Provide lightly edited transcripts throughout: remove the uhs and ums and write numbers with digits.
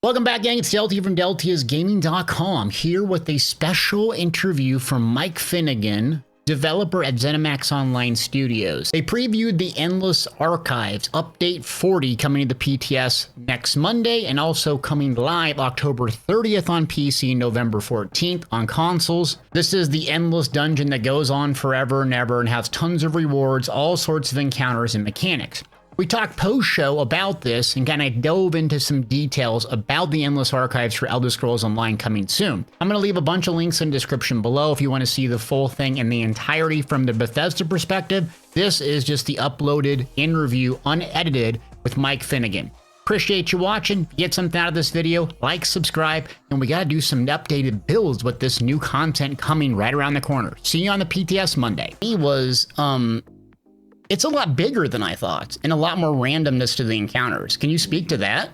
Welcome back, gang. It's Delty from Deltiasgaming.com, here with a special interview from Mike Finnegan, developer at ZeniMax Online Studios. They previewed the Endless Archives Update 40 coming to the PTS next Monday, and also coming live October 30th on PC, November 14th on consoles. This is the endless dungeon that goes on forever and ever and has tons of rewards, all sorts of encounters and mechanics. We talked post-show about this and kind of dove into some details about the Endless Archives for Elder Scrolls Online coming soon. I'm going to leave a bunch of links in the description below if you want to see the full thing in the entirety from the Bethesda perspective. This is just the uploaded interview, unedited, with Mike Finnegan. Appreciate you watching. If you get something out of this video, like, subscribe, and we got to do some updated builds with this new content coming right around the corner. See you on the PTS Monday. It's a lot bigger than I thought, and a lot more randomness to the encounters. Can you speak to that?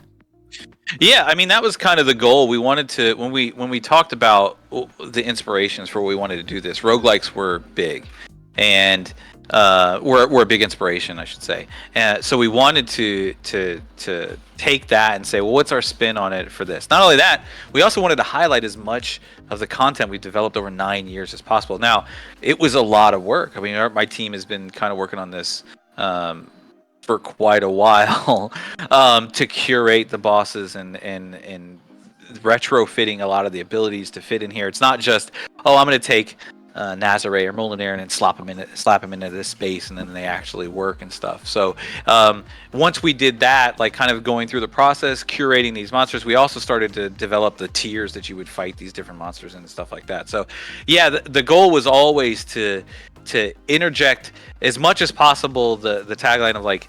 Yeah, I mean, that was kind of the goal. We wanted to, when we talked about the inspirations for what we wanted to do this, roguelikes were big, and were a big inspiration, I should say. And so we wanted to take that and say, well, what's our spin on it for this? Not only that, we also wanted to highlight as much of the content we've developed over 9 years as possible. Now, it was a lot of work. I mean, my team has been kind of working on this for quite a while to curate the bosses and retrofitting a lot of the abilities to fit in here. It's not just, oh, I'm going to take Nazare or Molinar and then slap them into this space, and then they actually work and stuff. So once we did that, like kind of going through the process, curating these monsters, we also started to develop the tiers that you would fight these different monsters and stuff like that. So yeah, the goal was always to interject as much as possible the tagline of like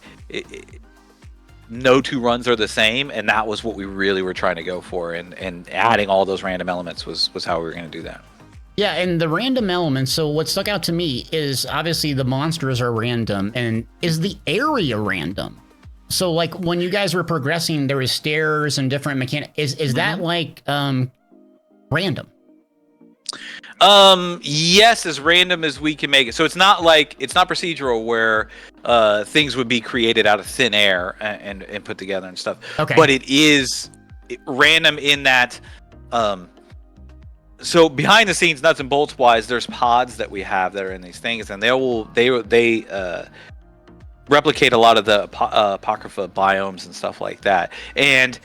no two runs are the same, and that was what we really were trying to go for, and adding all those random elements was how we were going to do that. Yeah, and the random elements, so what stuck out to me is obviously the monsters are random, and is the area random? So like when you guys were progressing, there was stairs and different mechanics. Is that like random? Yes, as random as we can make it. So it's not procedural where things would be created out of thin air and put together and stuff. Okay. But it is random in that so behind the scenes, nuts and bolts wise, there's pods that we have that are in these things, and they replicate a lot of the apocrypha biomes and stuff like that. And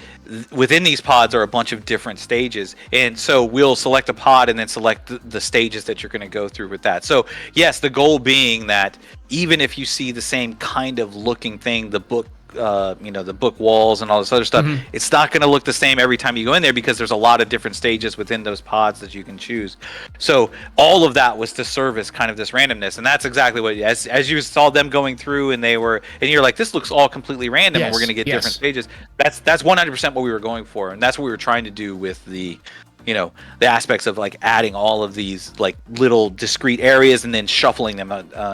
within these pods are a bunch of different stages, and so we'll select a pod and then select the stages that you're going to go through with that. So yes, the goal being that even if you see the same kind of looking thing, the book the book walls and all this other stuff, it's not going to look the same every time you go in there, because there's a lot of different stages within those pods that you can choose. So all of that was to service kind of this randomness, and that's exactly what, as you saw them going through, and you're like, this looks all completely random, and we're going to get different stages. That's 100% what we were going for, and that's what we were trying to do with the the aspects of like adding all of these like little discrete areas and then shuffling them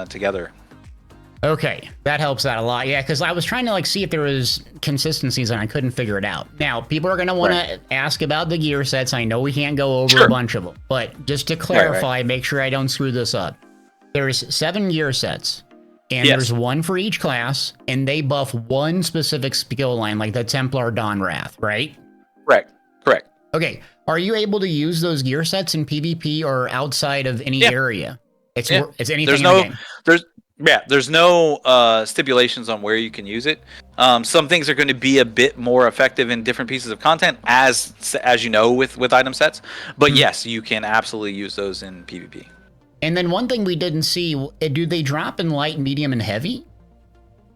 together. Okay, that helps out a lot. Yeah, because I was trying to like see if there was consistencies and I couldn't figure it out. Now, people are going to want to ask about the gear sets. I know we can't go over a bunch of them, but just to clarify, make sure I don't screw this up. There's 7 gear sets, and there's one for each class, and they buff one specific skill line, like the Templar Dawn Wrath, right? Correct. Okay, are you able to use those gear sets in PvP or outside of any area? It's anything in the game. There's no stipulations on where you can use it. Some things are going to be a bit more effective in different pieces of content, as you know, with item sets. But yes, you can absolutely use those in PvP. And then one thing we didn't see, do they drop in light, medium, and heavy?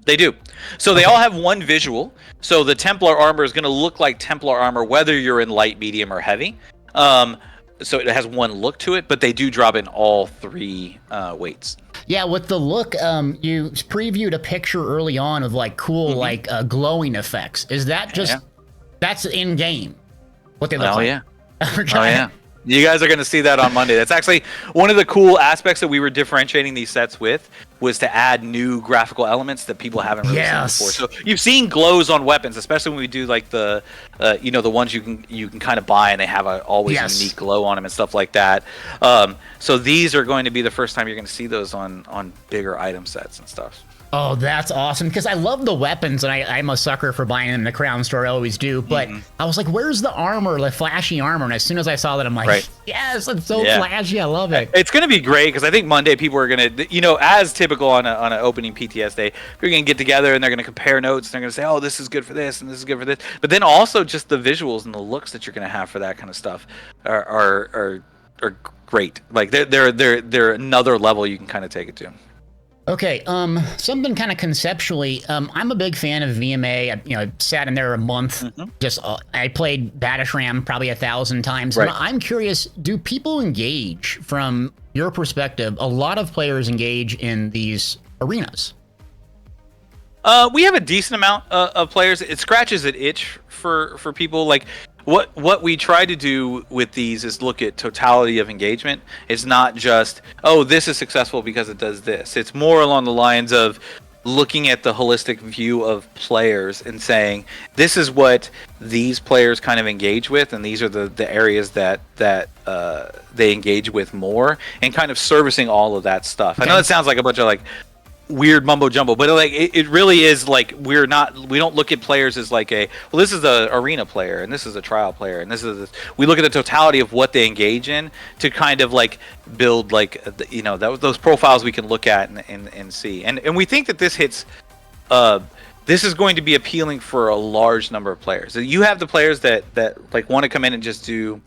They do. So they all have one visual. So the Templar armor is going to look like Templar armor whether you're in light, medium, or heavy. So it has one look to it, but they do drop in all 3 weights. Yeah, with the look, you previewed a picture early on of like cool, like glowing effects. Is that just, that's in game? What they look like? Yeah. Oh yeah. You guys are going to see that on Monday. That's actually one of the cool aspects that we were differentiating these sets with, was to add new graphical elements that people haven't really seen before. So you've seen glows on weapons, especially when we do like the, the ones you can kind of buy and they have a always unique glow on them and stuff like that. So these are going to be the first time you're going to see those on bigger item sets and stuff. Oh, that's awesome, because I love the weapons, and I'm a sucker for buying them in the Crown store. I always do. But I was like, where's the armor, the flashy armor? And as soon as I saw that, I'm like, yes, it's so flashy. I love it. It's going to be great, because I think Monday people are going to, you know, as typical on an opening PTS day, they're going to get together and they're going to compare notes. And they're going to say, oh, this is good for this and this is good for this. But then also just the visuals and the looks that you're going to have for that kind of stuff are great. Like they're another level you can kind of take it to. Okay, something kind of conceptually, I'm a big fan of VMA. I sat in there a month. Just I played Batishram probably 1,000 times. Right. And I'm curious, do people engage, from your perspective? A lot of players engage in these arenas. We have a decent amount of players. It scratches an itch for people. Like what we try to do with these is look at totality of engagement. It's not just, oh, this is successful because it does this. It's more along the lines of looking at the holistic view of players and saying, this is what these players kind of engage with, and these are the areas that they engage with more, and kind of servicing all of that stuff. I know it sounds like a bunch of like weird mumbo jumbo, but like it really is like we don't look at players as like this is a arena player and this is a trial player and we look at the totality of what they engage in to kind of like build like those profiles we can look at and see, and we think that this hits this is going to be appealing for a large number of players. You have the players that like want to come in and just do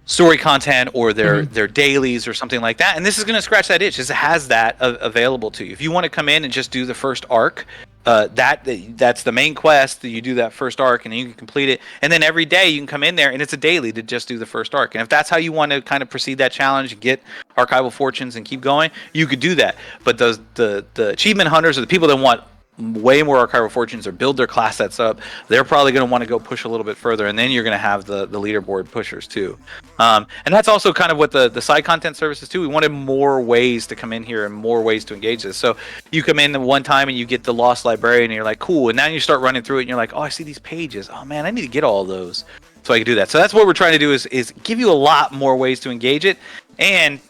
story content or their dailies or something like that, and this is going to scratch that itch. It has that available to you. If you want to come in and just do the first arc, that's the main quest. You do that first arc and then you can complete it, and then every day you can come in there and it's a daily to just do the first arc. And if that's how you want to kind of proceed that challenge, get archival fortunes and keep going, you could do that. But the achievement hunters, or the people that want way more archival fortunes or build their class sets up, they're probably going to want to go push a little bit further, and then you're going to have the leaderboard pushers too. And that's also kind of what the side content services too. We wanted more ways to come in here and more ways to engage this. So you come in one time and you get the Lost Librarian and you're like, cool, and now you start running through it and you're like, oh, I see these pages, oh man, I need to get all of those, so I can do that. So that's what we're trying to do, is give you a lot more ways to engage it. And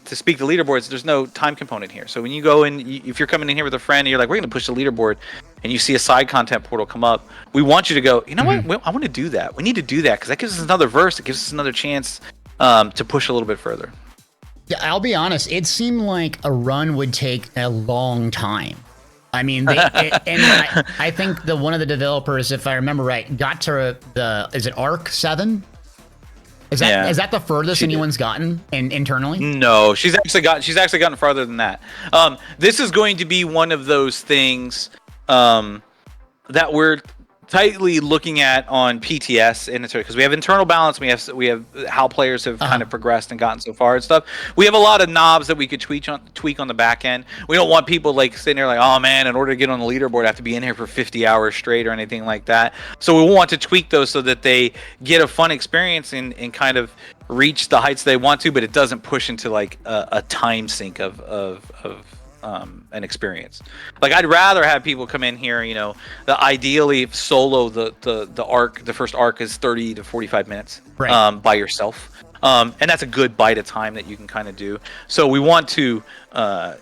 to speak the leaderboards, there's no time component here. So when you go in, if you're coming in here with a friend and you're like, we're going to push the leaderboard, and you see a side content portal come up, we want you to go, you know what, I want to do that. We need to do that because that gives us another verse. It gives us another chance to push a little bit further. Yeah, I'll be honest. It seemed like a run would take a long time. I mean, I think one of the developers, if I remember right, got to is it Arc 7? Is that the furthest anyone's gotten internally? No, she's actually gotten farther than that. This is going to be one of those things that we're tightly looking at on PTS, and because we have internal balance, we have how players have kind of progressed and gotten so far and stuff. We have a lot of knobs that we could tweak on the back end. We don't want people like sitting there like, oh man, in order to get on the leaderboard, I have to be in here for 50 hours straight or anything like that. So we want to tweak those so that they get a fun experience and kind of reach the heights they want to, but it doesn't push into like a time sink of an experience. Like I'd rather have people come in here, ideally solo the first arc is 30 to 45 minutes by yourself. And that's a good bite of time that you can kind of do. So we want to kind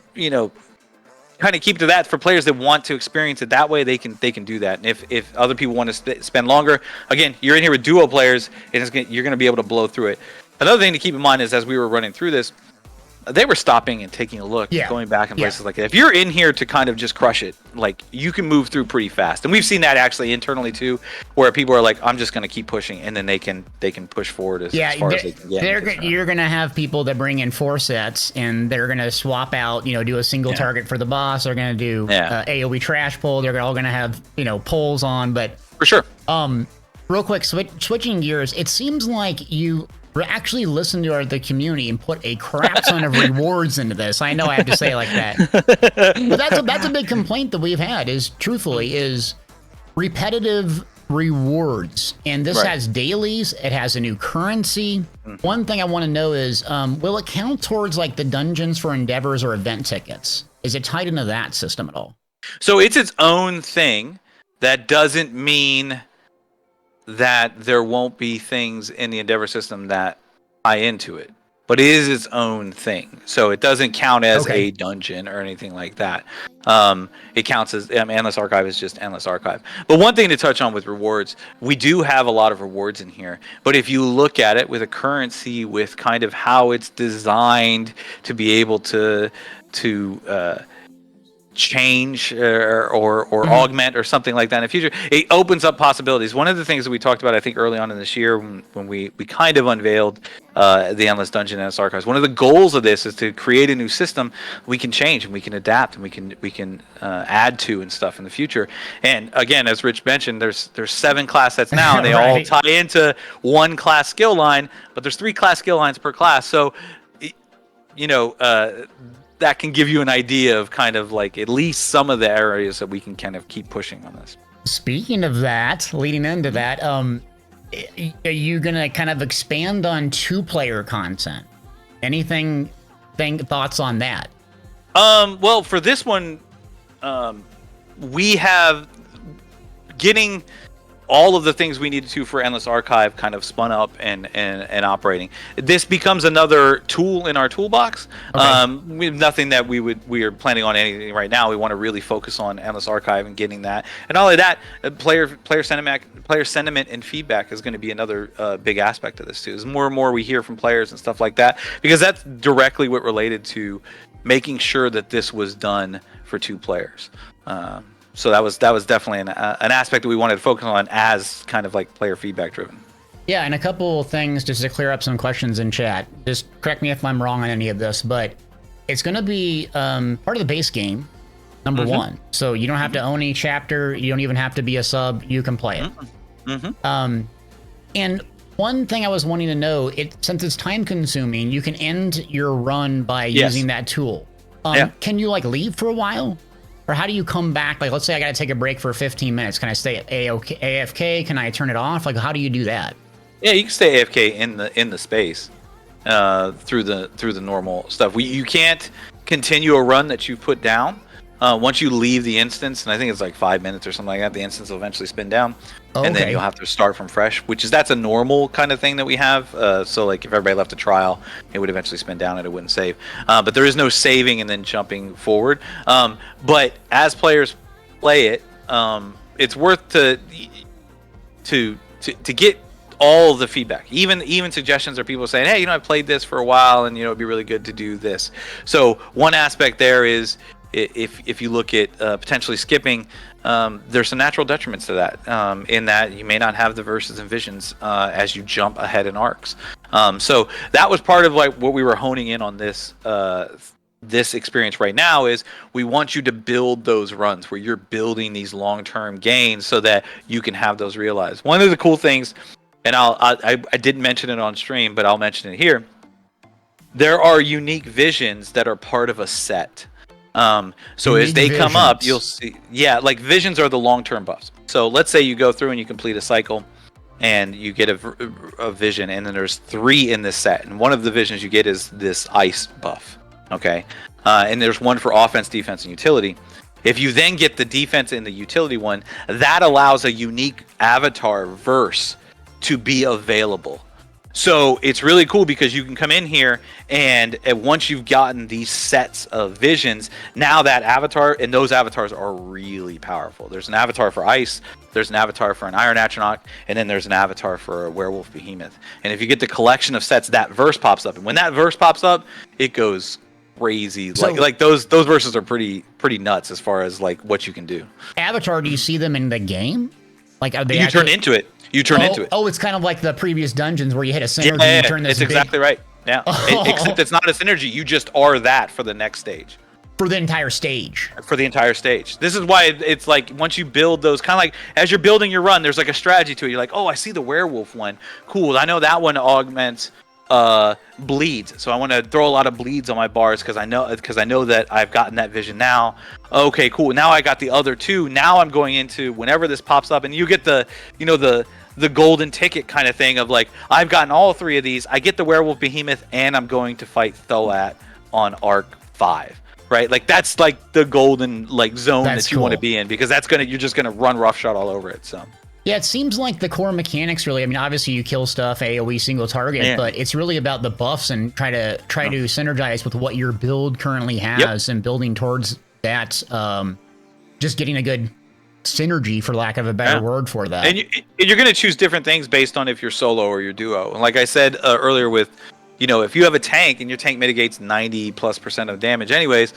of keep to that for players that want to experience it that way. They can do that. And if other people want to spend longer, again, you're in here with duo players, and you're going to be able to blow through it. Another thing to keep in mind is as we were running through this, they were stopping and taking a look, going back in places like that. If you're in here to kind of just crush it, like you can move through pretty fast. And we've seen that actually internally too, where people are like, I'm just going to keep pushing, and then they can push forward as far as they can get. You're going to have people that bring in 4 sets, and they're going to swap out, do a single target for the boss. They're going to do AoE trash pull. They're all going to have, pulls on, but for sure. Real quick, switching gears, it seems like you actually listen to the community and put a crap ton of rewards into this. I know I have to say it like that, but that's a big complaint that we've had. Is repetitive rewards, and this has dailies. It has a new currency. One thing I want to know is, will it count towards like the dungeons for endeavors or event tickets? Is it tied into that system at all? So it's its own thing. That doesn't mean that there won't be things in the Endeavor system that tie into it. but it is its own thing. So it doesn't count as a dungeon or anything like that. It counts as Endless Archive is just Endless Archive. But one thing to touch on with rewards, we do have a lot of rewards in here. But if you look at it with a currency, with kind of how it's designed to be able to change or augment or something like that in the future, it opens up possibilities. One of the things that we talked about, I think, early on in this year when we kind of unveiled the Endless Dungeon and Endless Archives, one of the goals of this is to create a new system we can change and we can adapt and we can add to and stuff in the future. And again, as Rich mentioned, there's 7 class sets now, and they all tie into one class skill line, but there's 3 class skill lines per class. So that can give you an idea of kind of like at least some of the areas that we can kind of keep pushing on this. Speaking of that, leading into that, are you gonna kind of expand on 2-player content? Thoughts on that? Well, for this one, we have getting all of the things we needed to for Endless Archive kind of spun up and operating. This becomes another tool in our toolbox. We have nothing that we are planning on anything right now. We want to really focus on Endless Archive and getting that. And all of that, player sentiment and feedback is going to be another big aspect of this too. As more and more we hear from players and stuff like that, because that's directly what related to making sure that this was done for 2 players. So that was definitely an aspect that we wanted to focus on as kind of like player feedback driven. Yeah, and a couple things just to clear up some questions in chat. Just correct me if I'm wrong on any of this, but it's going to be part of the base game, number 1. So you don't have to own a chapter. You don't even have to be a sub. You can play it. And one thing I was wanting to know, since it's time consuming, you can end your run by using that tool. Can you like leave for a while? Or how do you come back? Like, let's say I got to take a break for 15 minutes. Can I stay at AFK? Can I turn it off? Like, how do you do that? Yeah, you can stay AFK in the space through the normal stuff. You can't continue a run that you put down once you leave the instance, and I think it's like 5 minutes or something like that. The instance will eventually spin down, and then you'll have to start from fresh. That's a normal kind of thing that we have. So like if everybody left a trial, it would eventually spin down and it wouldn't save. But there is no saving and then jumping forward. But as players play it, it's worth to get all the feedback, even suggestions or people saying, hey, I played this for a while and it'd be really good to do this. So one aspect there is, if you look at potentially skipping, there's some natural detriments to that, in that you may not have the verses and visions as you jump ahead in arcs. So that was part of like what we were honing in on this experience right now, is we want you to build those runs where you're building these long-term gains so that you can have those realized. One of the cool things, and I didn't mention it on stream, but I'll mention it here. There are unique visions that are part of a set. So as they come up, you'll see, like visions are the long-term buffs. So let's say you go through and you complete a cycle and you get a vision, and then there's 3 in this set. And one of the visions you get is this ice buff. Okay. And there's one for offense, defense, and utility. If you then get the defense and the utility one, that allows a unique avatar verse to be available. So it's really cool because you can come in here and once you've gotten these sets of visions, now that avatar, and those avatars are really powerful. There's an avatar for ice, there's an avatar for an iron atronach, and then there's an avatar for a werewolf behemoth. And if you get the collection of sets, that verse pops up. And when that verse pops up, it goes crazy. So, like those verses are pretty nuts as far as like what you can do. Avatar, do you see them in the game? Like are they turn into it. You turn into it. Oh, it's kind of like the previous dungeons where you hit a synergy and you turn this. It's exactly right. Yeah. Except it's not a synergy. You just are that for the next stage. For the entire stage. For the entire stage. This is why it's like once you build those, kind of like as you're building your run, there's like a strategy to it. You're like, oh, I see the werewolf one. Cool. I know that one augments bleeds, so I want to throw a lot of bleeds on my bars because I know that I've gotten that vision now. Okay, cool. Now I got the other 2. Now I'm going into whenever this pops up, and you get the the golden ticket kind of thing of like, I've gotten all 3 of these. I get the werewolf behemoth, and I'm going to fight Thoat on arc 5. Right, like that's like the golden like zone that you want to be in, because you're just gonna run roughshod all over it. So Yeah, it seems like the core mechanics really, I mean, obviously you kill stuff, AoE single target, but it's really about the buffs and try to synergize with what your build currently has and building towards that, just getting a good synergy, for lack of a better word for that. And you're going to choose different things based on if you're solo or you're duo. And like I said earlier with, if you have a tank and your tank mitigates 90+% of damage anyways,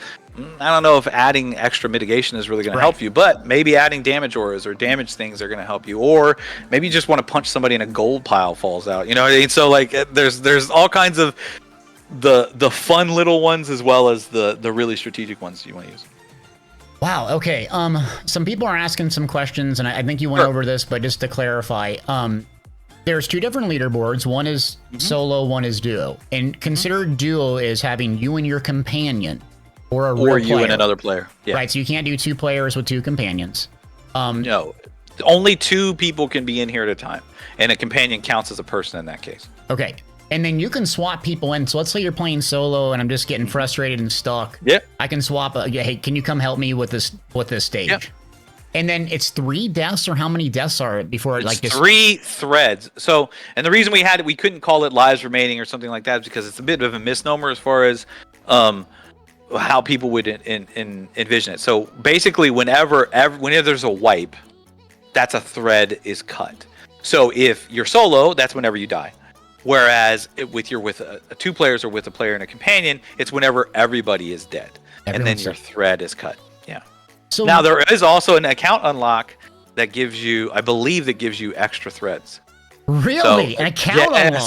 I don't know if adding extra mitigation is really going to help you, but maybe adding damage auras or damage things are going to help you. Or maybe you just want to punch somebody and a gold pile falls out. You know what I mean? So like there's all kinds of the fun little ones as well as the really strategic ones you want to use. Wow, okay. Some people are asking some questions, and I think you went over this, but just to clarify, there's two different leaderboards. One is solo, one is duo. And consider duo is having you and your companion, or a real you and another player. Yeah. Right, so you can't do 2 players with 2 companions. No, only 2 people can be in here at a time, and a companion counts as a person in that case. Okay, and then you can swap people in. So let's say you're playing solo, and I'm just getting frustrated and stuck. Yeah, I can swap. Hey, can you come help me with this stage? Yep. And then it's 3 deaths, or how many deaths are it before it's 3 threads. So, and the reason we couldn't call it lives remaining or something like that is because it's a bit of a misnomer as far as how people would envision it. So basically, whenever there's a wipe, that's a thread is cut. So if you're solo, that's whenever you die. Whereas with 2 players or with a player and a companion, it's whenever everybody is dead, and then your thread is cut. Yeah. So now there is also an account unlock that gives you, I believe, extra threads. Really? An account unlock?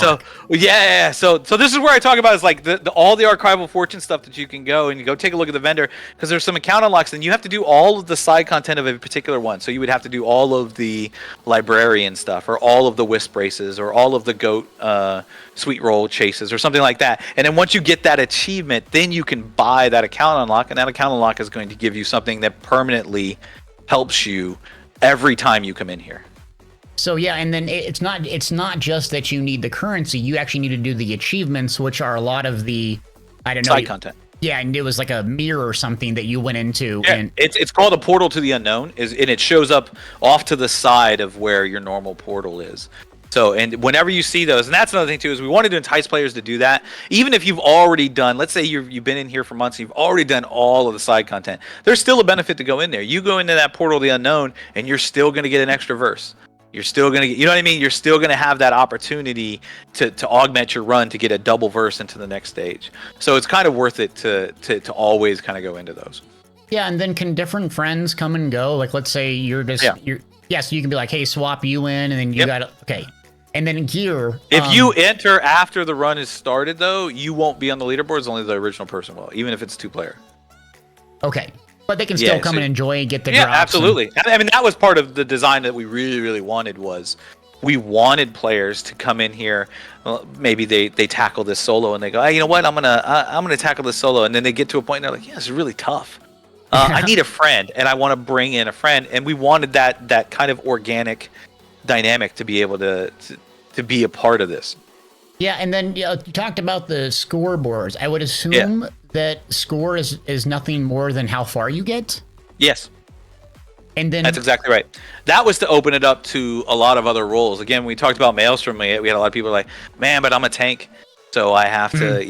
So this is where I talk about is like all the archival fortune stuff that you can go and you go take a look at the vendor, because there's some account unlocks and you have to do all of the side content of a particular one. So you would have to do all of the librarian stuff, or all of the wisp races, or all of the goat sweet roll chases, or something like that. And then once you get that achievement, then you can buy that account unlock, and that account unlock is going to give you something that permanently helps you every time you come in here. So yeah, and then it's not just that you need the currency, you actually need to do the achievements, which are a lot of the, I don't know, side content. Yeah, and it was like a mirror or something that you went into. Yeah, and it's called a portal to the unknown, and it shows up off to the side of where your normal portal is. So, and whenever you see those, and that's another thing too, is we wanted to entice players to do that. Even if you've already done, let's say you've been in here for months, and you've already done all of the side content, there's still a benefit to go in there. You go into that portal to the unknown, and you're still going to get an extra verse. You're still going to get, you know what I mean? You're still going to have that opportunity to augment your run to get a double verse into the next stage. So it's kind of worth it to always kind of go into those. Yeah, and then can different friends come and go? Like, let's say you're just, so you can be like, hey, swap you in, and then you got to, okay. And then gear. If you enter after the run is started, though, you won't be on the leaderboards, only the original person will, even if it's 2-player. Okay. But they can still come and enjoy and get the drops. Yeah, absolutely. I mean, that was part of the design that we really, really wanted, was we wanted players to come in here. Well, maybe they tackle this solo and they go, hey, you know what? I'm gonna tackle this solo, and then they get to a point and they're like, yeah, this is really tough. I need a friend, and I want to bring in a friend, and we wanted that kind of organic dynamic to be able to be a part of this. Yeah, and then you talked about the scoreboards. I would assume that score is nothing more than how far you get? Yes. And then that's exactly right. That was to open it up to a lot of other roles. Again, we talked about Maelstrom. We had a lot of people like, man, but I'm a tank, so I have to,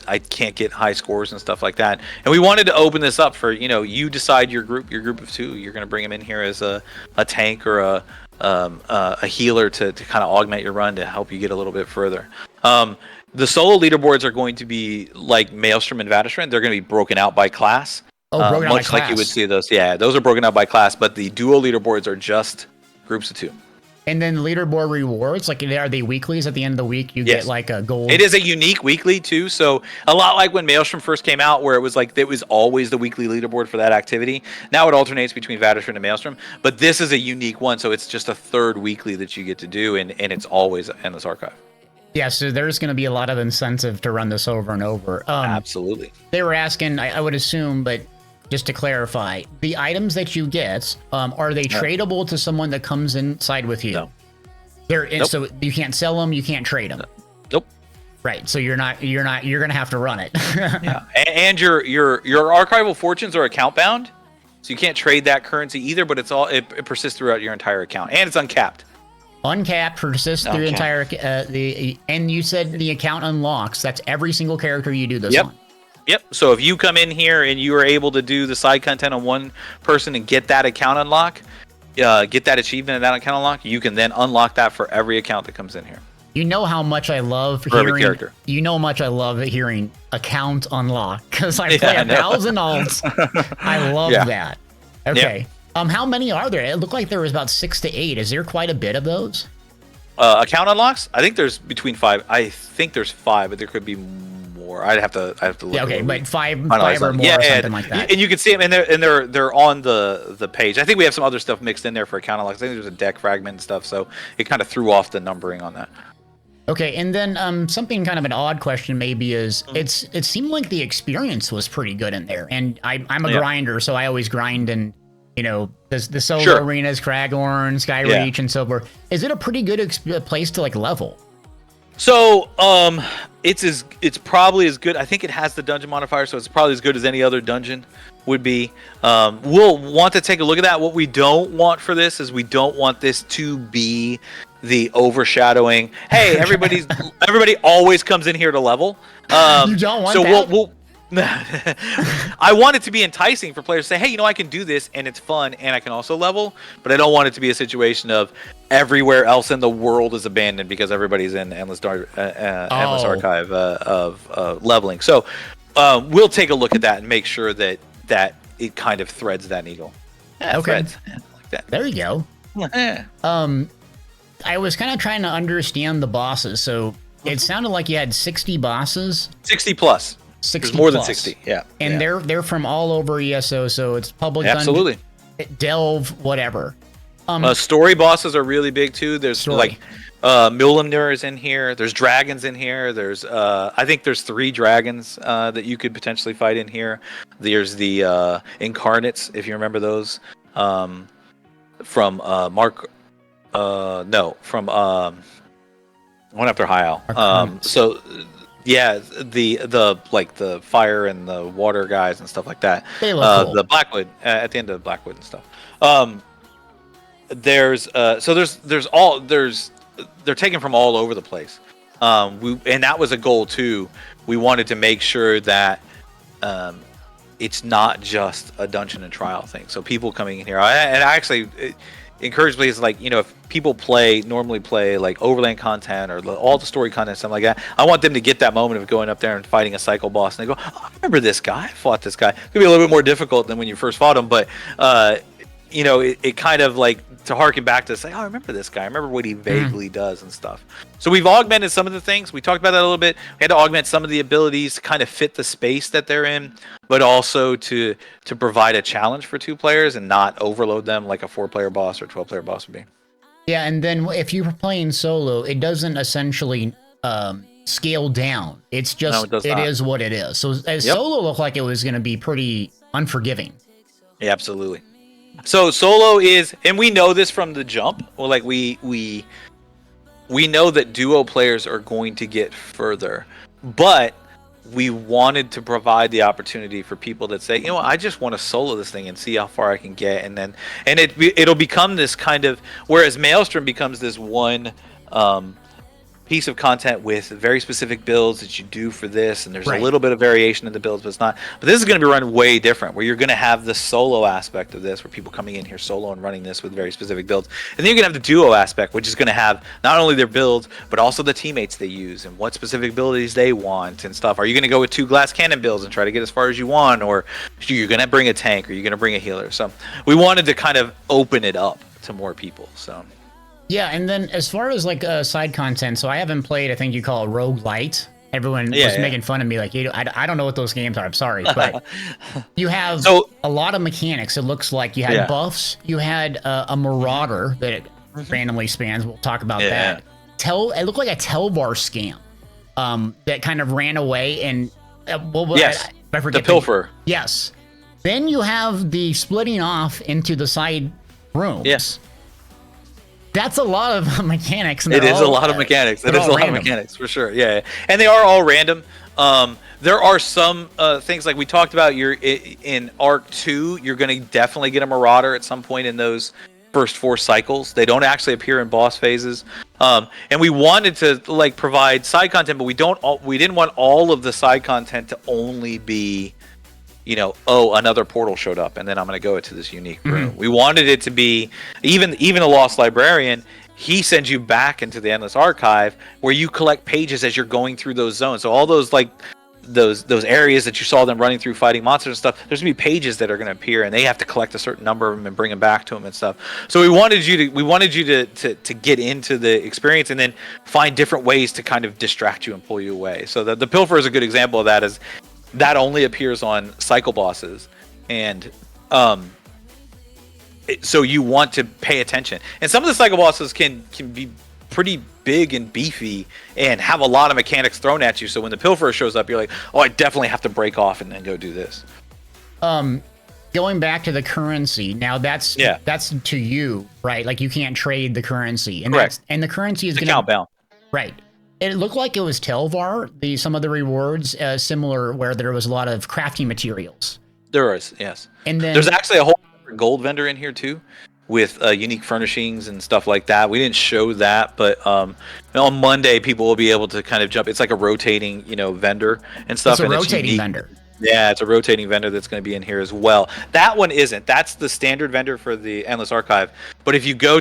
I can't get high scores and stuff like that. And we wanted to open this up for, you decide your group of 2. You're going to bring them in here as a tank or a healer to kind of augment your run to help you get a little bit further. The solo leaderboards are going to be like Maelstrom and Vatishran. They're going to be broken out by class. Broken out much by like you would see those. Yeah, those are broken out by class, but the duo leaderboards are just groups of 2. And then leaderboard rewards, like are they weeklies? At the end of the week, you get like a gold. It is a unique weekly too. So a lot like when Maelstrom first came out, where it was always the weekly leaderboard for that activity. Now it alternates between Vatishran and Maelstrom, but this is a unique one. So it's just a 3rd weekly that you get to do, and it's always Endless Archive. Yeah, so there's going to be a lot of incentive to run this over and over. Absolutely. They were asking, I would assume, but just to clarify, the items that you get, are they tradable to someone that comes inside with you? No. Nope. So you can't sell them, you can't trade them. Nope. Right. So you're going to have to run it. Yeah. And your archival fortunes are account bound. So you can't trade that currency either, but it persists throughout your entire account, and it's uncapped. Uncapped, persists through the entire and you said the account unlocks. That's every single character you do this on. Yep. So if you come in here and you are able to do the side content on one person and get that account unlock, get that achievement and that account unlock, you can then unlock that for every account that comes in here. You know how much I love every character. You know how much I love hearing account unlock because I play 1,000 alts. I love that. Okay. Yep. How many are there? It looked like there was about 6 to 8. Is there quite a bit of those? Account unlocks? I think there's between 5. I think there's 5, but there could be more. I have to look. Yeah, okay, but five or more, or something like that. And you can see them, and they're on the page. I think we have some other stuff mixed in there for account unlocks. I think there's a deck fragment and stuff, so it kind of threw off the numbering on that. Okay, and then something kind of an odd question maybe is it seemed like the experience was pretty good in there, and I'm a grinder, so I always grind and. You know, the solo arenas, Cragorn, Skyreach, and so forth. Is it a pretty good place to like level? So, it's probably as good. I think it has the dungeon modifier, so it's probably as good as any other dungeon would be. We'll want to take a look at that. What we don't want for this is we don't want this to be the overshadowing. Hey, everybody always comes in here to level. You don't want that? We'll I want it to be enticing for players to say, hey, you know, I can do this and it's fun and I can also level, but I don't want it to be a situation of everywhere else in the world is abandoned because everybody's in Endless Archive of leveling. So we'll take a look at that and make sure that it kind of threads that needle. Yeah, okay. Threads. Like that. There you go. I was kind of trying to understand the bosses. So it sounded like you had 60 bosses. 60 plus. 60 There's more than 60, yeah. And they're from all over ESO, so it's public. Absolutely. Delve, whatever. Story bosses are really big too. There's like Mjolnir is in here. There's dragons in here. There's I think there's 3 dragons that you could potentially fight in here. There's the incarnates, if you remember those, from Mark. From one after High Owl. So. Yeah, the like the fire and the water guys and stuff like that. They look cool. The Blackwood at the end of Blackwood and stuff. They're taken from all over the place. And that was a goal too. We wanted to make sure that it's not just a dungeon and trial thing. So people coming in here, and I actually encourage players, like, you know, if people normally play like overland content or all the story content, something like that, I want them to get that moment of going up there and fighting a cycle boss and they go, oh, I remember this guy, I fought this guy. It could be a little bit more difficult than when you first fought him, but you know, it kind of like to harken back to say, oh, I remember this guy, I remember what he vaguely does and stuff. So we've augmented some of the things. We talked about that a little bit. We had to augment some of the abilities to kind of fit the space that they're in, but also to provide a challenge for 2 players and not overload them like a 4-player boss or 12-player boss would be. Yeah, and then if you're playing solo, it doesn't essentially scale down. It's just, it is what it is. So solo looked like it was going to be pretty unforgiving. Yeah, absolutely. So solo is, and we know this from the jump. Well, like we know that duo players are going to get further, but we wanted to provide the opportunity for people that say, you know, I just want to solo this thing and see how far I can get, and it'll become this kind of, whereas Maelstrom becomes this one piece of content with very specific builds that you do for this, and there's a little bit of variation in the builds, but it's not. But this is going to be run way different, where you're going to have the solo aspect of this, where people coming in here solo and running this with very specific builds, and then you're going to have the duo aspect, which is going to have not only their builds, but also the teammates they use and what specific abilities they want and stuff. Are you going to go with 2 glass cannon builds and try to get as far as you want, or you're going to bring a tank, or you're going to bring a healer? So we wanted to kind of open it up to more people. So. Yeah, and then as far as like side content, so I haven't played, I think you call it roguelite. Everyone was making fun of me, like, I don't know what those games are, I'm sorry, but you have a lot of mechanics. It looks like you had buffs, you had a marauder that it randomly spans, we'll talk about that. It looked like a Telvar scam that kind of ran away and, I forget. The pilfer. Yes. Then you have the splitting off into the side rooms. Yes. That's a lot of mechanics. It is a lot of mechanics. It is a lot of mechanics for sure. Yeah, and they are all random. There are some things like we talked about. You're in Arc 2. You're going to definitely get a Marauder at some point in those first 4 cycles. They don't actually appear in boss phases. And we wanted to like provide side content, but we didn't want all of the side content to only be, another portal showed up and then I'm going to go to this unique room. We wanted it to be even a Lost Librarian. He sends you back into the Endless Archive where you collect pages as you're going through those zones. So all those like those areas that you saw them running through fighting monsters and stuff, there's gonna be pages that are gonna appear and they have to collect a certain number of them and bring them back to them and stuff. So we wanted you to get into the experience and then find different ways to kind of distract you and pull you away. So the Pilfer is a good example of that, is that only appears on cycle bosses, and so you want to pay attention. And some of the cycle bosses can be pretty big and beefy and have a lot of mechanics thrown at you. So when the Pilferer shows up, you're like, oh, I definitely have to break off and then go do this. Going back to the currency, now that's to you, right? Like you can't trade the currency. And correct. And the currency is going to account bound. Right. It looked like it was Telvar, some of the rewards, similar, where there was a lot of crafting materials. There is, yes. And then there's actually a whole gold vendor in here too, with unique furnishings and stuff like that. We didn't show that, but on Monday people will be able to kind of jump. It's like a rotating, vendor and stuff. It's a rotating vendor. Yeah, it's a rotating vendor that's going to be in here as well. That one isn't. That's the standard vendor for the Endless Archive. But if you go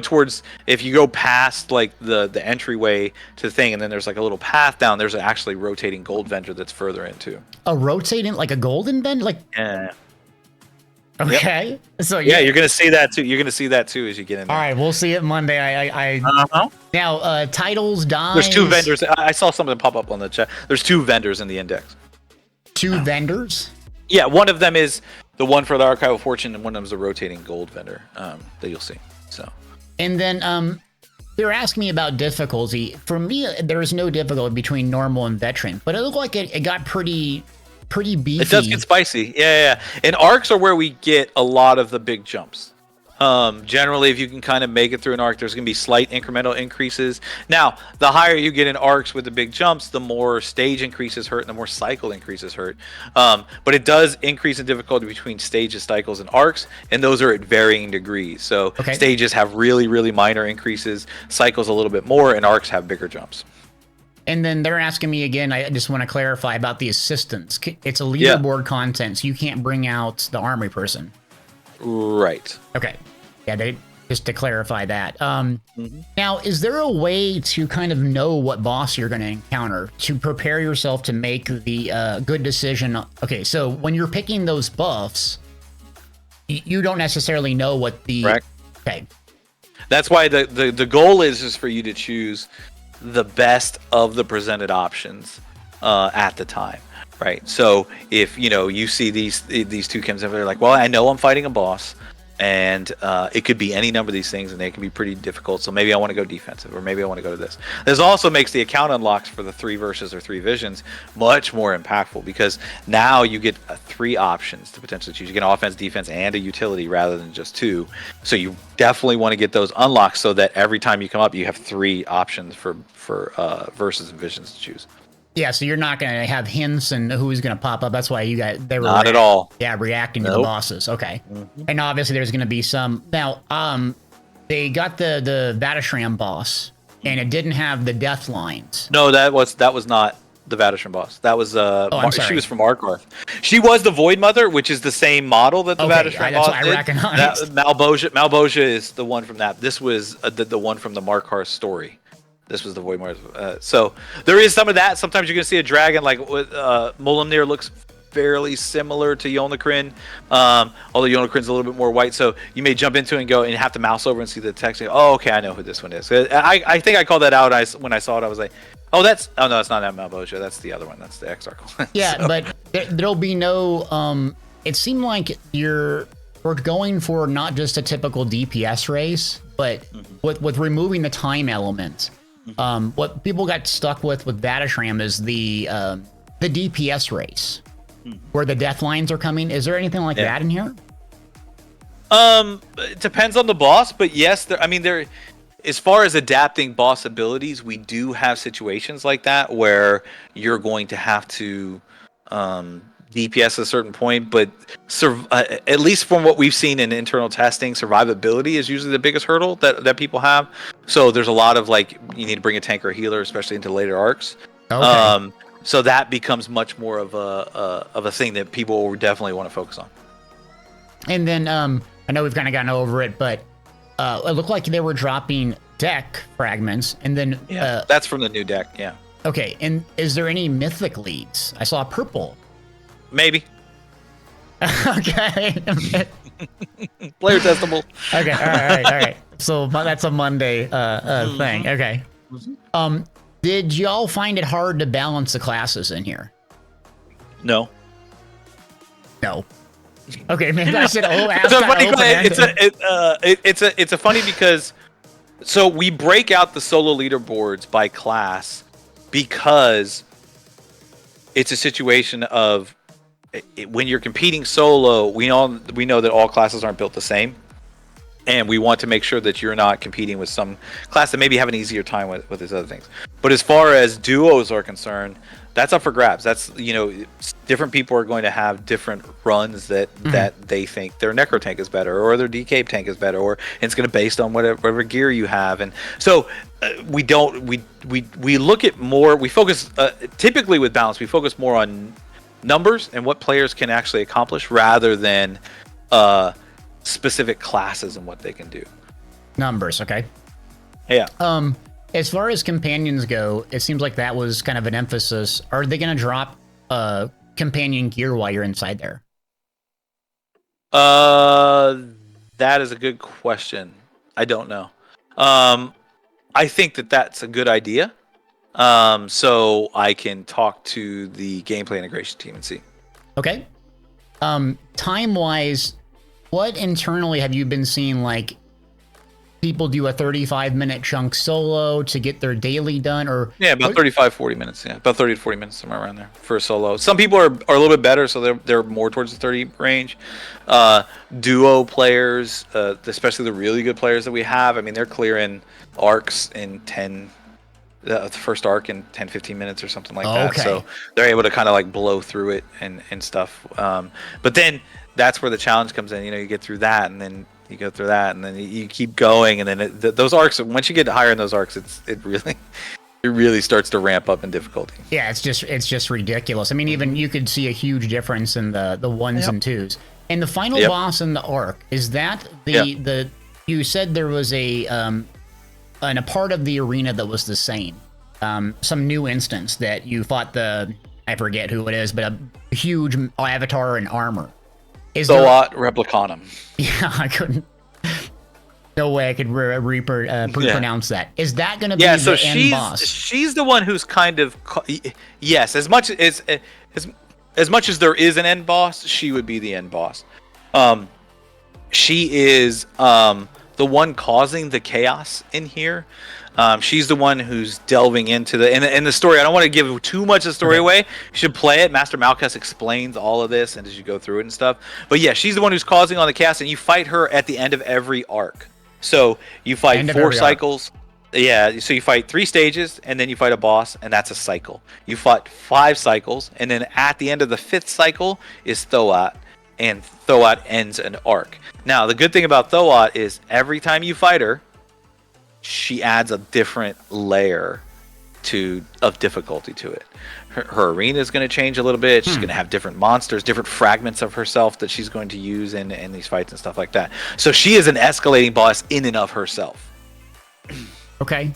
past like the entryway to the thing, and then there's like a little path down, there's an actually rotating gold vendor that's further into. A rotating, like a golden vendor, like. Yeah. Okay. Yep. So yeah, you're gonna see that too. You're gonna see that too as you get in there. All right, we'll see it Monday. Now titles, dies. There's 2 vendors. I saw something pop up on the chat. There's 2 vendors in the index. 2 vendors? Yeah, one of them is the one for the Archive of Fortune, and one of them is a rotating gold vendor that you'll see. So. And then they're asking me about difficulty. For me, there is no difficulty between normal and veteran, but it looked like it got pretty beefy. It does get spicy. Yeah. And arcs are where we get a lot of the big jumps. Generally, if you can kind of make it through an arc, there's going to be slight incremental increases. Now, the higher you get in arcs with the big jumps, the more stage increases hurt and the more cycle increases hurt. But it does increase in difficulty between stages, cycles, and arcs, and those are at varying degrees. So stages have really, really minor increases, cycles a little bit more, and arcs have bigger jumps. And then they're asking me again, I just want to clarify about the assistants. It's a leaderboard content, so you can't bring out the army person. Right. Okay. Yeah, just to clarify that. Now, is there a way to kind of know what boss you're going to encounter to prepare yourself to make the good decision? Okay, so when you're picking those buffs, you don't necessarily know what the... Correct. Okay. That's why the goal is for you to choose the best of the presented options at the time. Right. So if you see these 2 chems and they're like, well, I know I'm fighting a boss, and it could be any number of these things, and they can be pretty difficult. So maybe I want to go defensive, or maybe I want to go to this. This also makes the account unlocks for the 3 verses or 3 visions much more impactful, because now you get 3 options to potentially choose. You get an offense, defense, and a utility rather than just 2. So you definitely want to get those unlocked so that every time you come up, you have 3 options for verses and visions to choose. Yeah, so you're not going to have hints and who's going to pop up. That's why they were not at all. Yeah, reacting to the bosses. Okay, and obviously there's going to be some. Now, they got the Vatashram boss, and it didn't have the death lines. No, that was not the Vatashram boss. That was she was from Arkarth. She was the Void Mother, which is the same model that the Vatashram boss did. I recognize. Malbosia is the one from that. This was the one from the Markarth story. This was the Void Mother. So there is some of that. Sometimes you're going to see a dragon like Molimnir looks fairly similar to Yolnahkrin, although Yolnahkrin's a little bit more white. So you may jump into it and go and have to mouse over and see the text. And go, oh, okay, I know who this one is. I think I called that out when I saw it. I was like, oh no, it's not Malbosia. That's the other one. That's the Exarch. Yeah, so. But there'll be no. It seemed like we're going for not just a typical DPS race, but with removing the time element. What people got stuck with Vatashram is the DPS race, where the death lines are coming. Is there anything like that in here? It depends on the boss, but yes, as far as adapting boss abilities, we do have situations like that where you're going to have to DPS at a certain point, but at least from what we've seen in internal testing, survivability is usually the biggest hurdle that people have. So there's a lot of like, you need to bring a tank or a healer, especially into later arcs. Okay. So that becomes much more of a thing that people will definitely want to focus on. And then I know we've kind of gotten over it, but it looked like they were dropping deck fragments, and then that's from the new deck. Yeah. Okay, and is there any mythic leads? I saw purple. Maybe. Okay. Player testable. Okay. All right. So that's a Monday thing. Okay. Did y'all find it hard to balance the classes in here? No. No. Okay, maybe I said it's a funny because so we break out the solo leaderboards by class because it's a situation of when you're competing solo, we know that all classes aren't built the same, and we want to make sure that you're not competing with some class that maybe have an easier time with these other things. But as far as duos are concerned, that's up for grabs. That's, different people are going to have different runs that they think their necro tank is better or their DK tank is better, or it's going to based on whatever gear you have. And so we look at more, we focus typically with balance, we focus more on numbers and what players can actually accomplish rather than specific classes and what they can do. Numbers, okay. Yeah. As far as companions go, it seems like that was kind of an emphasis. Are they going to drop companion gear while you're inside there? That is a good question. I don't know. I think that's a good idea. So I can talk to the gameplay integration team and see. Okay. Time-wise, what internally have you been seeing, like, people do a 35-minute chunk solo to get their daily done, or about 35-40 minutes. Yeah, about 30 to 40 minutes, somewhere around there for a solo. Some people are a little bit better, so they're more towards the 30 range. Duo players, especially the really good players that we have, I mean, they're clearing arcs in 10. The first arc in 10-15 minutes or something like that. So they're able to kind of like blow through it and stuff. But then that's where the challenge comes in. You get through that, and then you go through that, and then you keep going, and then those arcs. Once you get higher in those arcs, it really starts to ramp up in difficulty. Yeah, it's just ridiculous. I mean, even you could see a huge difference in the ones and twos. And the final boss in the arc, is that the you said there was a part of the arena that was the same. Some new instance that you fought I forget who it is, but a huge avatar in armor. ZOS Replicanum. Yeah, I couldn't. No way I could pronounce that. Is that going to be the end boss? She's the one who's kind of yes. As much as there is an end boss, she would be the end boss. She is the one causing the chaos in here. She's the one who's delving into the story. I don't want to give too much of the story away. You should play it. Master Malchus explains all of this and as you go through it and stuff. But yeah, she's the one who's causing all the chaos, and you fight her at the end of every arc. So you fight 4 cycles. Yeah, so you fight 3 stages, and then you fight a boss, and that's a cycle. You fought 5 cycles, and then at the end of the 5th cycle is Thoat, and Thoat ends an arc. Now, the good thing about Thoat is every time you fight her, she adds a different layer of difficulty to it. Her arena is going to change a little bit. She's going to have different monsters, different fragments of herself that she's going to use in these fights and stuff like that. So she is an escalating boss in and of herself. Okay.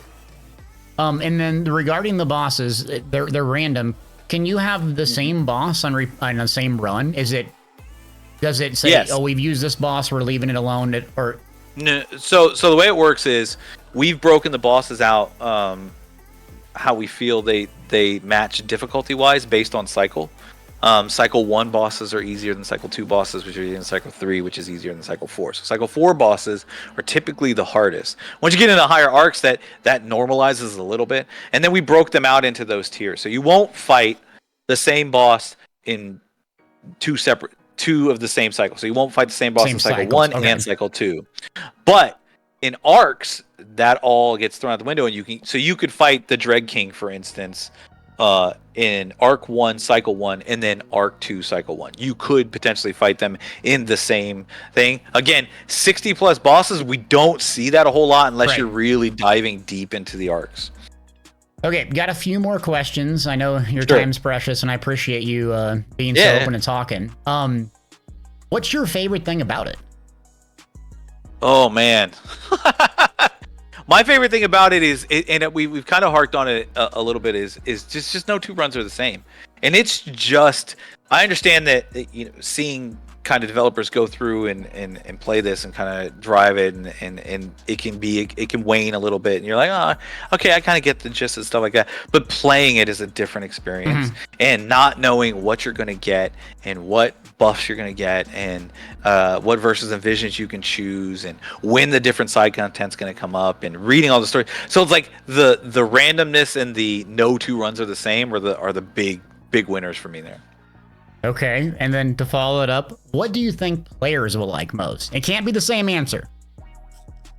And then regarding the bosses, they're random. Can you have the same boss on the same run? Does it say, yes. Oh, we've used this boss, we're leaving it alone, or? No. So the way it works is we've broken the bosses out how we feel they match difficulty wise based on cycle. Cycle 1 bosses are easier than cycle 2 bosses, which are easier than cycle 3, which is easier than cycle 4. So cycle 4 bosses are typically the hardest. Once you get into higher arcs, that normalizes a little bit, and then we broke them out into those tiers. So you won't fight the same boss in 2 of the same cycle. So you won't fight the same boss in cycle 1 and cycle 2. But in arcs, that all gets thrown out the window, and you could fight the Dread King, for instance, in Arc 1 Cycle 1 and then Arc 2 Cycle 1. You could potentially fight them in the same thing. Again, 60 plus bosses, we don't see that a whole lot unless you're really diving deep into the arcs. Okay, got a few more questions. I know your time's precious, and I appreciate you being so open and talking. What's your favorite thing about it? Oh, man. My favorite thing about it is, and we've kind of harked on it a little bit, is just no two runs are the same. And it's just, I understand that, seeing kind of developers go through and play this and kind of drive it, and it can wane a little bit, and you're like, oh, okay, I kind of get the gist and stuff like that. But playing it is a different experience, and not knowing what you're going to get and what buffs you're going to get and what verses and visions you can choose and when the different side content's going to come up and reading all the stories. So it's like the randomness and the no two runs are the same are the big winners for me there. Okay, and then to follow it up, what do you think players will like most? It can't be the same answer.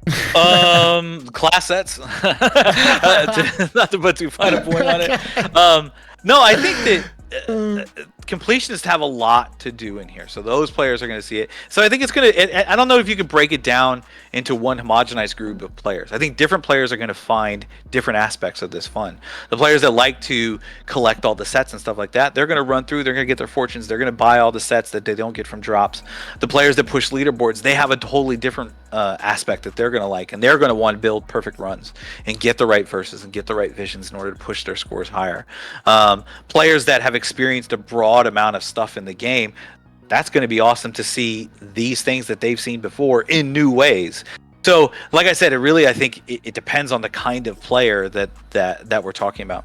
Class sets. Not to put too fine a point on it. No, I think that completionists have a lot to do in here, so those players are going to see it. So I think it's going to. I don't know if you could break it down into one homogenized group of players. I think different players are going to find different aspects of this fun. The players that like to collect all the sets and stuff like that, they're going to run through. They're going to get their fortunes. They're going to buy all the sets that they don't get from drops. The players that push leaderboards, they have a totally different aspect that they're going to like, and they're going to want to build perfect runs and get the right verses and get the right visions in order to push their scores higher. Players that have experienced a broad amount of stuff in the game, that's going to be awesome to see these things that they've seen before in new ways. So, like I said, I think it depends on the kind of player that we're talking about.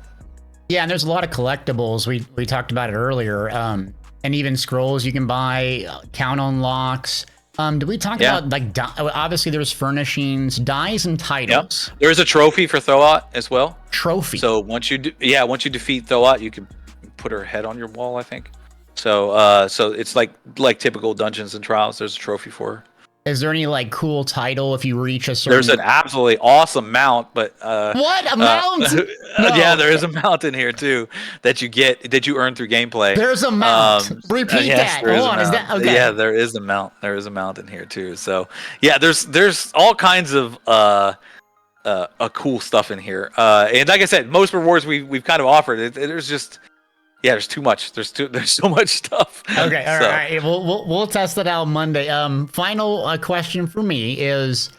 Yeah, and there's a lot of collectibles. We talked about it earlier, and even scrolls you can buy, count unlocks. Did we talk about obviously there's furnishings, dies, and titles? Yep. There's a trophy for Thoat as well. Trophy. So once you defeat Thoat, you can put her head on your wall, I think. So it's like typical Dungeons and Trials. There's a trophy for her. Is there any cool title if you reach a certain? There's an absolutely awesome mount, but what a mount? No. Yeah, there is a mount in here too that you earn through gameplay. There's a mount. Repeat that. Hold on, is that okay? Yeah, there is a mount. There is a mount in here too. So yeah, there's all kinds of cool stuff in here. And like I said, most rewards we've kind of offered. There's just. Yeah, there's too much. There's so much stuff. Okay, all right. We'll test it out Monday. Final question for me is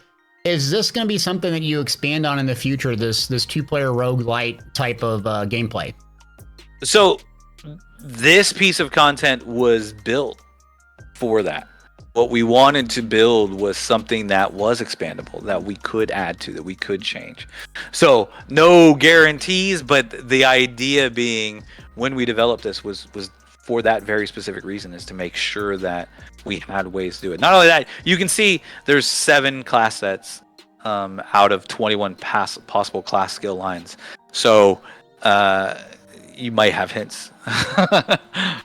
this going to be something that you expand on in the future? This 2-player roguelite type of gameplay. So this piece of content was built for that. What we wanted to build was something that was expandable, that we could add to, that we could change. So no guarantees, but the idea being, when we developed this was for that very specific reason, is to make sure that we had ways to do it. Not only that, you can see there's 7 class sets out of 21 possible class skill lines. So you might have hints.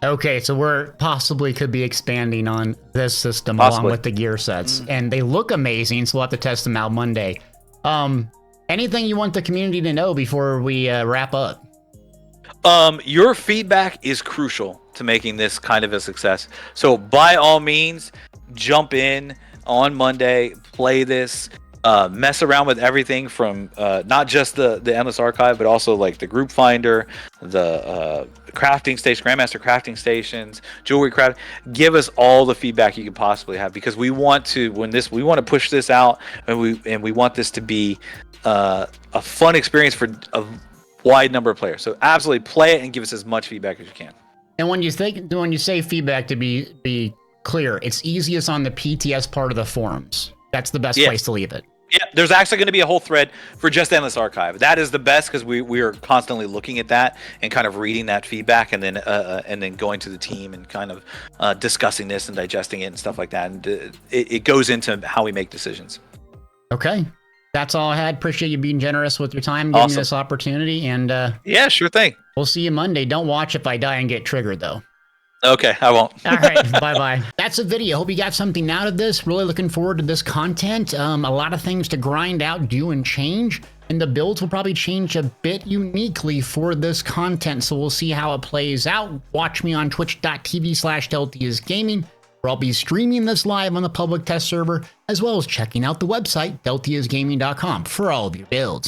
Okay, so we're possibly could be expanding on this system along with the gear sets. And they look amazing, so we'll have to test them out Monday. Anything you want the community to know before we wrap up? Your feedback is crucial to making this kind of a success. So by all means, jump in on Monday, play this, mess around with everything from not just the Endless Archive, but also like the group finder, the crafting station, Grandmaster crafting stations, jewelry craft. Give us all the feedback you could possibly have, because we want to push this out, and we want this to be a fun experience for a wide number of players. So absolutely play it and give us as much feedback as you can. And when you say feedback, to be clear, it's easiest on the PTS part of the forums. That's the best place to leave it. Yeah, there's actually going to be a whole thread for just Endless Archive. That is the best, because we are constantly looking at that and kind of reading that feedback, and then going to the team and kind of discussing this and digesting it and stuff like that. And it goes into how we make decisions. Okay. That's all I had. Appreciate you being generous with your time, giving me this opportunity. And yeah, sure thing. We'll see you Monday. Don't watch if I die and get triggered, though. Okay, I won't. All right, bye-bye. That's a video. Hope you got something out of this. Really looking forward to this content. A lot of things to grind out, do, and change. And the builds will probably change a bit uniquely for this content, so we'll see how it plays out. Watch me on twitch.tv/Deltiasgaming, where I'll be streaming this live on the public test server, as well as checking out the website, Deltiasgaming.com, for all of your builds.